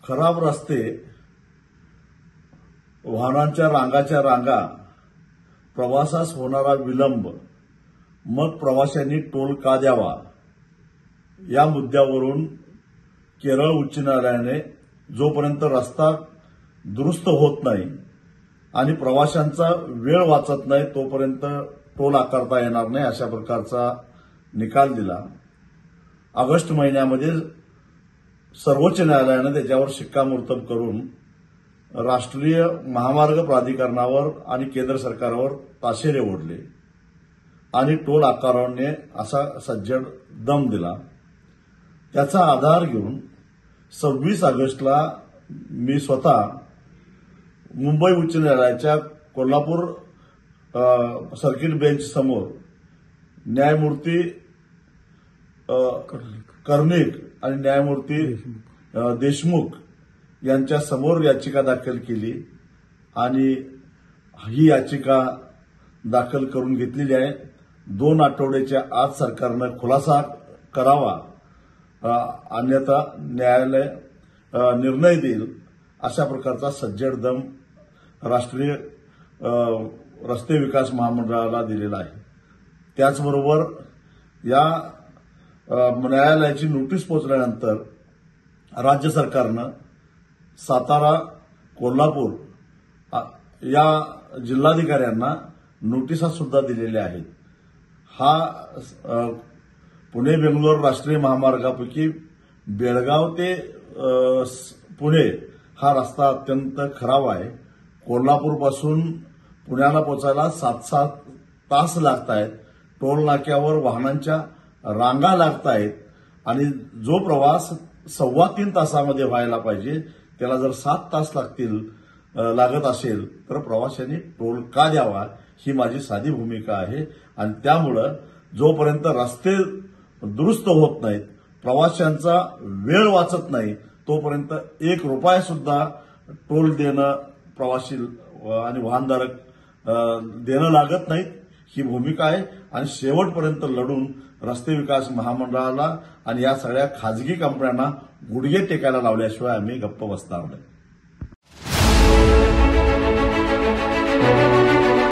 खराब रस्ते, वाहनांच्या रांगाच्या रांगा, प्रवासास होणारा विलंब, मग प्रवाशांनी टोल का द्यावा या मुद्द्यावरून केरळ उच्च न्यायालयाने जोपर्यंत रस्ता दुरुस्त होत नाही आणि प्रवाशांचा वेळ वाचत नाही तोपर्यंत टोल आकारता येणार नाही अशा प्रकारचा निकाल दिला। ऑगस्ट महिन्यामध्ये सर्वोच्च न्यायालयाने त्याच्यावर शिक्कामोर्तब करून राष्ट्रीय महामार्ग प्राधिकरणावर आणि केंद्र सरकारवर ताशेरे ओढले आणि टोल आकारणे असा सज्जड दम दिला। त्याचा आधार घेऊन 26 ऑगस्टला मी स्वतः मुंबई उच्च न्यायालयाच्या कोल्हापूर सर्किट बेंच समोर न्यायमूर्ती कर्णिक आणि न्यायमूर्ती देशमुख यांच्या समोर याचिका दाखल केली आणि ही याचिका दाखल करून घेतलेली आहे। 2 आठवड्याच्या आत सरकारनं खुलासा करावा, अन्यथा न्यायालय निर्णय देईल अशा प्रकारचा सज्जड दम राष्ट्रीय रस्ते विकास महामंडळाला दिलेला आहे। त्याचबरोबर या न्यायालयाची नोटीस पोहोचल्यानंतर राज्य सरकारनं सातारा, कोल्हापूर या जिल्हाधिकाऱ्यांना नोटिसा सुद्धा दिलेल्या आहेत। हा पुणे बेंगलोर राष्ट्रीय महामार्गापैकी बेळगाव ते पुणे हा रस्ता अत्यंत खराब आहे। कोल्हापूरपासून पुण्याला पोहोचायला 7-7 तास लागत आहेत। टोल नाक्यावर वाहनांच्या रांगा लागत आहेत आणि जो प्रवास 2.25 तासामध्ये व्हायला पाहिजे त्याला जर 7 तास लागत असेल तर प्रवाशांनी टोल का द्यावा ही माझी साधी भूमिका आहे। आणि त्यामुळे जोपर्यंत रस्ते दुरुस्त होत नाहीत, प्रवाशांचा वेळ वाचत नाही तोपर्यंत 1 रुपया सुद्धा टोल देणं प्रवासी आणि वाहनधारक देणं लागत नाहीत ही भूमिका आहे। आणि शेवटपर्यंत लढून रस्ते विकास महामंडळाला आणि या सगळ्या खाजगी कंपन्यांना गुडघे टेकायला लावल्याशिवाय आम्ही गप्प बसणार नाही।